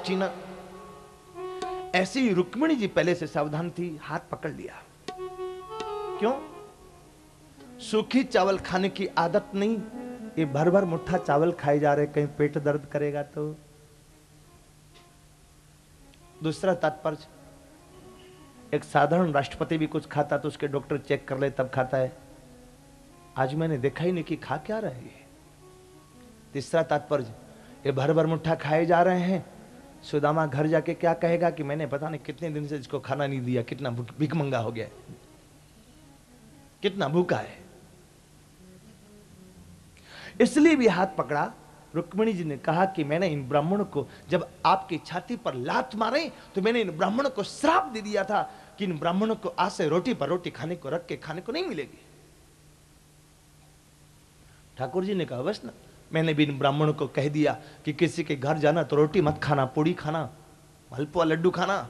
बच्ची ना। ऐसे ही रुक्मिणी जी पहले से सावधान थी, हाथ पकड़ लिया। क्यों? सूखी चावल खाने की आदत नहीं, ये भर भर मुट्ठा चावल खाए जा रहे, कहीं पेट दर्द करेगा तो। दूसरा तात्पर्य, एक साधारण राष्ट्रपति भी कुछ खाता तो उसके डॉक्टर चेक कर ले तब खाता है। आज मैंने देखा ही नहीं कि खा क्या रहे हैं। तीसरा तात्पर्य, ये भर भर मुट्ठा खाए जा रहे हैं। सुदामा घर जाके क्या कहेगा कि मैंने पता नहीं कितने दिन से इसको खाना नहीं दिया, कितना भिखमंगा हो गया, कितना भूखा है। इसलिए भी हाथ पकड़ा। रुक्मिणी जी ने कहा कि मैंने इन ब्राह्मणों को, जब आपकी छाती पर लात मारे तो मैंने इन ब्राह्मणों को श्राप दे दिया था कि इन ब्राह्मणों को आज से रोटी पर रोटी खाने को रख के खाने को नहीं मिलेगी। ठाकुर जी ने कहा बस ना, मैंने भी इन ब्राह्मणों को कह दिया कि किसी के घर जाना तो रोटी मत खाना, पूड़ी खाना, हलपुआ लड्डू खाना।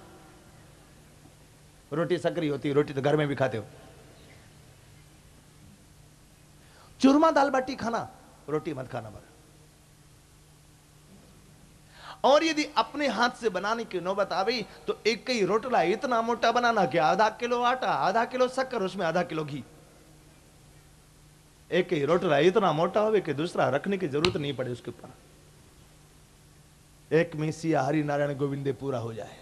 रोटी सकरी होती है, रोटी तो घर में भी खाते हो। चूरमा दाल बाटी खाना, रोटी मत खाना बस। और यदि अपने हाथ से बनाने की नौबत आ गई तो एक ही रोटला इतना मोटा बनाना कि आधा किलो आटा, आधा किलो शक्कर, उसमें आधा किलो घी। एक ही रोटला इतना मोटा हो कि दूसरा रखने की जरूरत नहीं पड़े उसके ऊपर। एक में सिया हरि नारायण गोविंदे पूरा हो जाए।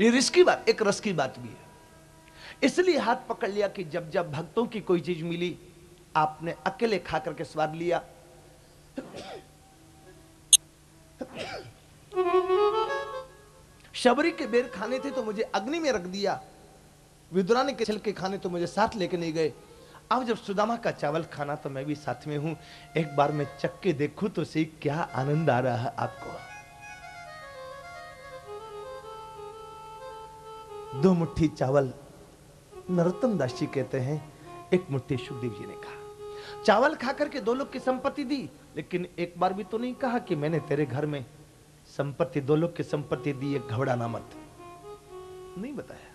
ये रिस्की बात, एक रस की बात भी है। इसलिए हाथ पकड़ लिया कि जब जब भक्तों की कोई चीज मिली, आपने अकेले खा करके स्वाद लिया। शबरी के बेर खाने थे तो मुझे अग्नि में रख दिया, विदुरानी के छिलके खाने तो मुझे साथ लेके नहीं गए। अब जब सुदामा का चावल खाना तो मैं भी साथ में हूं, एक बार मैं चख के देखूं तो सही क्या आनंद आ रहा है आपको। 2 मुट्ठी चावल नरोत्तम दास जी कहते हैं, 1 मुट्ठी सुखदेव जी ने कहा। चावल खाकर के 2 लोग की संपत्ति दी, लेकिन एक बार भी तो नहीं कहा कि मैंने तेरे घर में संपत्ति, 2 लोग की संपत्ति दी, एक घबराना मत, नहीं बताया।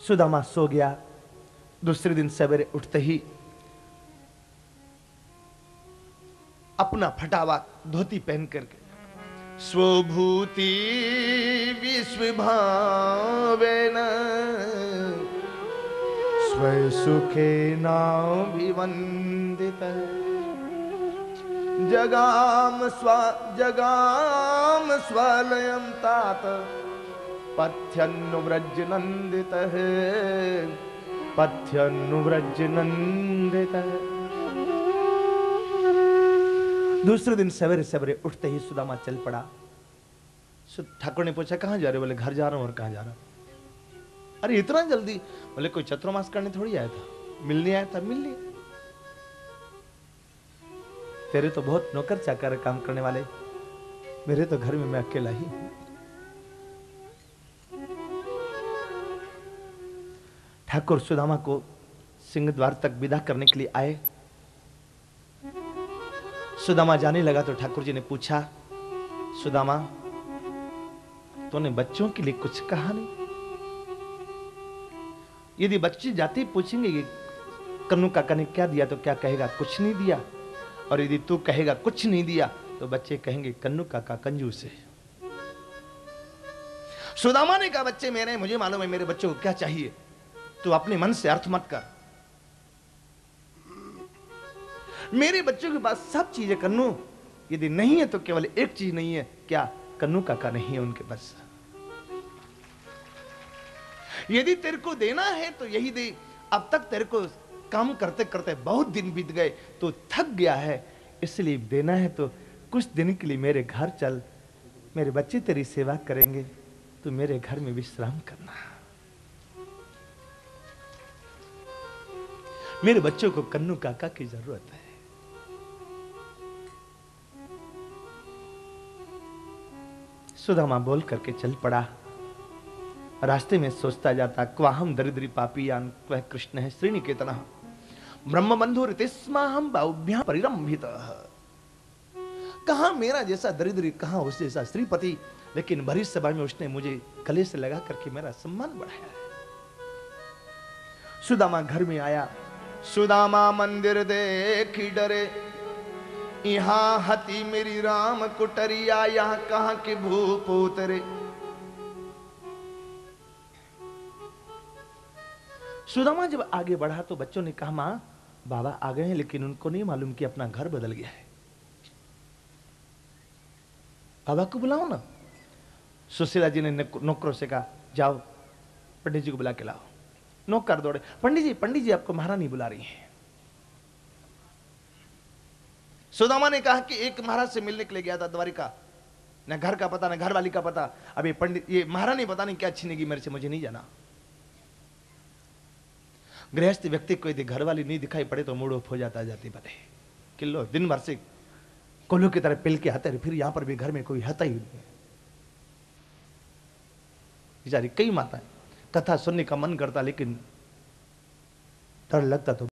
सुदामा सो गया। दूसरे दिन सवेरे उठते ही अपना फटावा धोती पहन करके, स्वभूति विश्वभावेन स्वसुखेनाभिवन्दित जगाम स्वलयं तात पथ्यनुव्रज नंदितः पथ्यनुव्रज नंदितः। दूसरे दिन सवेरे सवेरे उठते ही सुदामा चल पड़ा। ठाकुर ने पूछा कहां जा रहे? बोले घर जा रहा हूं। और कहां जा रहा? अरे इतना जल्दी? बोले कोई चतुर्मास करने थोड़ी आया था, मिलने आया था। मिल लिया। तेरे तो बहुत नौकर चाकर काम करने वाले, मेरे तो घर में मैं अकेला ही हूं। ठाकुर सुदामा को सिंह द्वार तक विदा करने के लिए आए। सुदामा जाने लगा तो ठाकुर जी ने पूछा, सुदामा तूने बच्चों के लिए कुछ कहा नहीं? यदि बच्चे जाते पूछेंगे कि कन्नू काका ने क्या दिया, तो क्या कहेगा? कुछ नहीं दिया। और यदि तू कहेगा कुछ नहीं दिया तो बच्चे कहेंगे कन्नू काका कंजूस है। सुदामा ने कहा बच्चे मेरे, मुझे मालूम है मेरे बच्चों को क्या चाहिए, तू अपने मन से अर्थ मत कर। मेरे बच्चों के पास सब चीजें कन्नू, यदि नहीं है तो केवल एक चीज नहीं है। क्या? कन्नू काका नहीं है उनके पास। यदि तेरे को देना है तो यही दे। अब तक तेरे को काम करते करते बहुत दिन बीत गए, तो थक गया है, इसलिए देना है तो कुछ दिन के लिए मेरे घर चल, मेरे बच्चे तेरी सेवा करेंगे, तो मेरे घर में विश्राम करना। मेरे बच्चों को कन्नू काका की जरूरत है। सुदामा बोल करके चल पड़ा। रास्ते में सोचता जाता, क्वाहम दरिद्री पापीयान क्वह कृष्ण है श्रीनिकेतनः ब्रह्म बंधु ऋतिस्माहम बाहुभ्यां परिरंभितः। कहां मेरा जैसा दरिद्री, कहां उस जैसा श्रीपति, लेकिन भरी सभा में उसने मुझे गले से लगा करके मेरा सम्मान बढ़ाया है। सुदामा घर में आया, सुदामा मंदिर देखी डरे, यहाँ हती मेरी राम कुटरिया, यहाँ कहाँ के भूप उतरे। सुदामा जब आगे बढ़ा तो बच्चों ने कहा, मां बाबा आ गए हैं, लेकिन उनको नहीं मालूम कि अपना घर बदल गया है। बाबा को बुलाओ ना। सुशीला जी ने नौकरों से कहा, जाओ पंडित जी को बुला के लाओ। नौकर दौड़े, पंडित जी आपको महारानी बुला रही है। सुदामा ने कहा कि एक महाराज से मिलने के लिए गया था द्वारिका, न घर का पता न घर वाली का पता। अब ये महारानी पता नहीं क्या छीनेगी मेरे से, मुझे नहीं जाना। गृहस्थ व्यक्ति को यदि घर वाली नहीं दिखाई पड़े तो मूड ऑफ हो जाता जाती पते किलो दिन भर से कोल्हू की तरह पिल के आते रहे, फिर यहां पर भी घर में कोई हता ही नहीं। बेचारी कई माताएं कथा सुनने का मन करता, लेकिन डर लगता तो